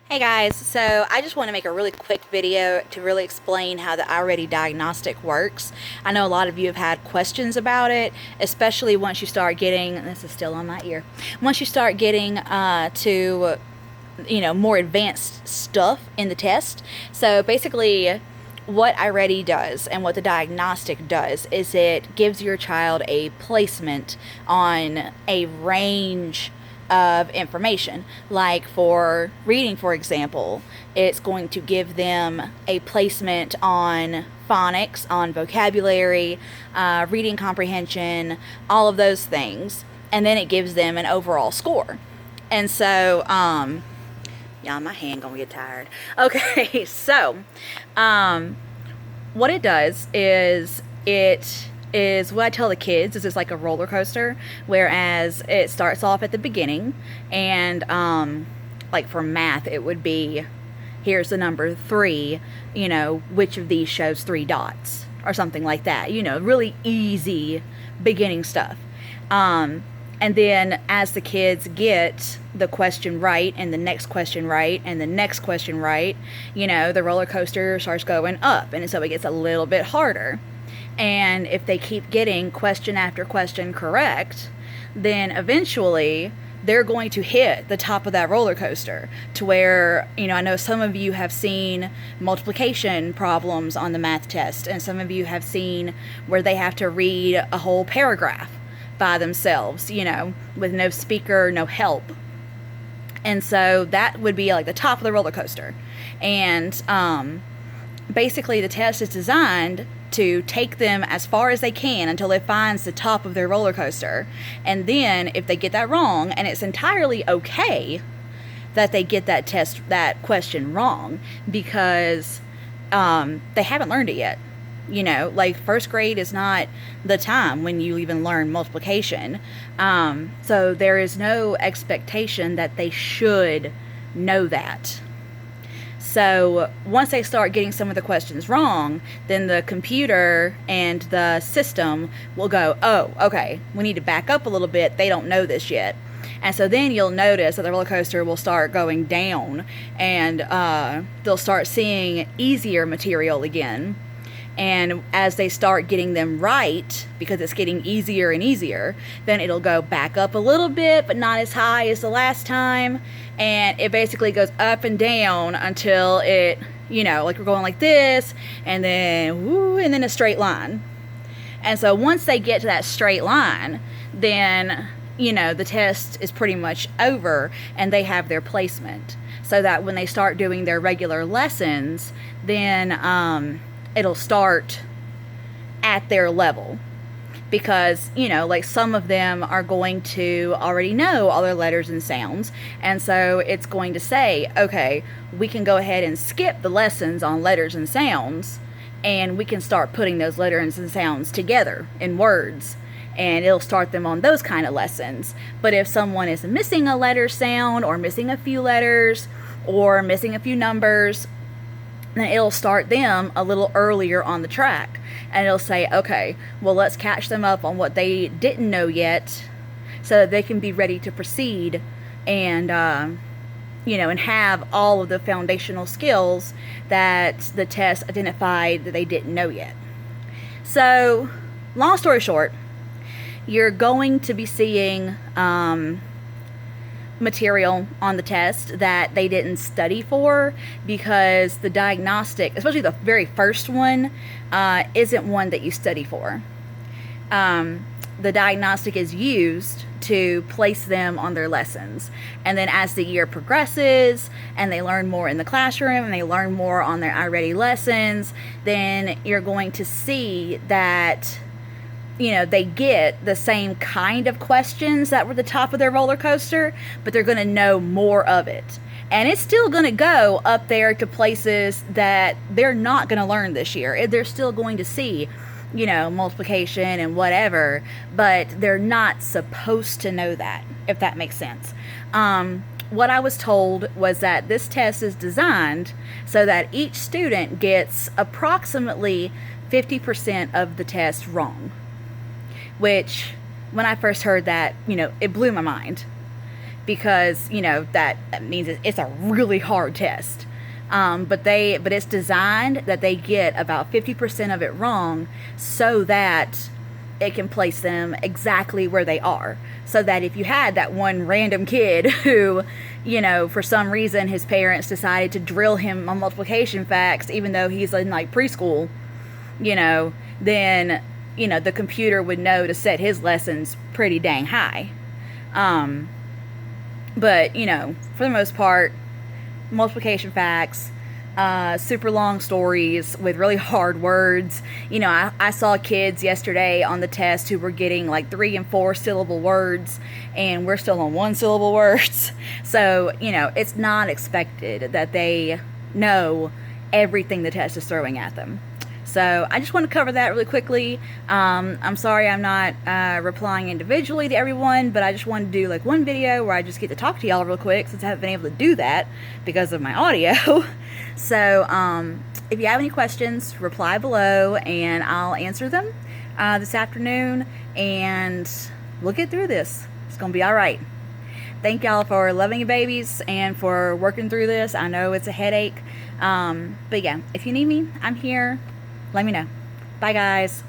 Hey guys, so I just want to make a really quick video to really explain how the iReady diagnostic works. I know a lot of you have had questions about it, especially once you start getting, this is still on my ear, once you start getting to more advanced stuff in the test. So basically what iReady does and what the diagnostic does is it gives your child a placement on a range of information. Like for reading, for example, it's going to give them a placement on phonics, on vocabulary, reading comprehension, all of those things, and then it gives them an overall score. And so, yeah, my hand gonna get tired. Okay, so, what it does is what I tell the kids is it's like a roller coaster, whereas it starts off at the beginning, and like for math it would be, here's the number 3, which of these shows 3 dots or something like that, really easy beginning stuff. And then as the kids get the question right and the next question right and the next question right, the roller coaster starts going up, and so it gets a little bit harder. And if they keep getting question after question correct, then eventually they're going to hit the top of that roller coaster to where, I know some of you have seen multiplication problems on the math test, and some of you have seen where they have to read a whole paragraph by themselves, with no speaker, no help. And so that would be like the top of the roller coaster. And basically the test is designed to take them as far as they can until it finds the top of their roller coaster. And then if they get that wrong, and it's entirely okay that they get that question wrong, because they haven't learned it yet. Like first grade is not the time when you even learn multiplication. So there is no expectation that they should know that. So once they start getting some of the questions wrong, then the computer and the system will go, oh, okay, we need to back up a little bit. They don't know this yet. And so then you'll notice that the roller coaster will start going down, and they'll start seeing easier material again. And as they start getting them right, because it's getting easier and easier, then it'll go back up a little bit, but not as high as the last time. And it basically goes up and down until it, like we're going like this, and then woo, and then a straight line. And so once they get to that straight line, then, the test is pretty much over and they have their placement. So that when they start doing their regular lessons, then, it'll start at their level, because like some of them are going to already know all their letters and sounds, and so it's going to say, okay, we can go ahead and skip the lessons on letters and sounds, and we can start putting those letters and sounds together in words, and it'll start them on those kind of lessons. But if someone is missing a letter sound, or missing a few letters, or missing a few numbers, then it'll start them a little earlier on the track, and it'll say, okay, well, let's catch them up on what they didn't know yet, so that they can be ready to proceed and and have all of the foundational skills that the test identified that they didn't know yet. So long story short, you're going to be seeing material on the test that they didn't study for, because the diagnostic, especially the very first one, isn't one that you study for. The diagnostic is used to place them on their lessons, and then as the year progresses and they learn more in the classroom and they learn more on their iReady lessons, then you're going to see that they get the same kind of questions that were the top of their roller coaster, but they're going to know more of it. And it's still going to go up there to places that they're not going to learn this year. They're still going to see, multiplication and whatever, but they're not supposed to know that, if that makes sense. What I was told was that this test is designed so that each student gets approximately 50% of the test wrong. Which, when I first heard that, it blew my mind. because, you know, that means it's a really hard test. But it's designed that they get about 50% of it wrong, so that it can place them exactly where they are. So that if you had that one random kid who, you know, for some reason his parents decided to drill him on multiplication facts, even though he's in like preschool, you know, then, you know, the computer would know to set his lessons pretty dang high. But, you know, for the most part, multiplication facts, super long stories with really hard words. You know, I saw kids yesterday on the test who were getting like 3 and 4 syllable words, and we're still on 1 syllable words. So, you know, it's not expected that they know everything the test is throwing at them. So I just want to cover that really quickly. I'm sorry I'm not replying individually to everyone, but I just wanted to do like one video where I just get to talk to y'all real quick, since I haven't been able to do that because of my audio. So if you have any questions, reply below and I'll answer them this afternoon, and we'll get through this. It's gonna be all right. Thank y'all for loving your babies and for working through this. I know it's a headache, but yeah, if you need me, I'm here. Let me know. Bye, guys.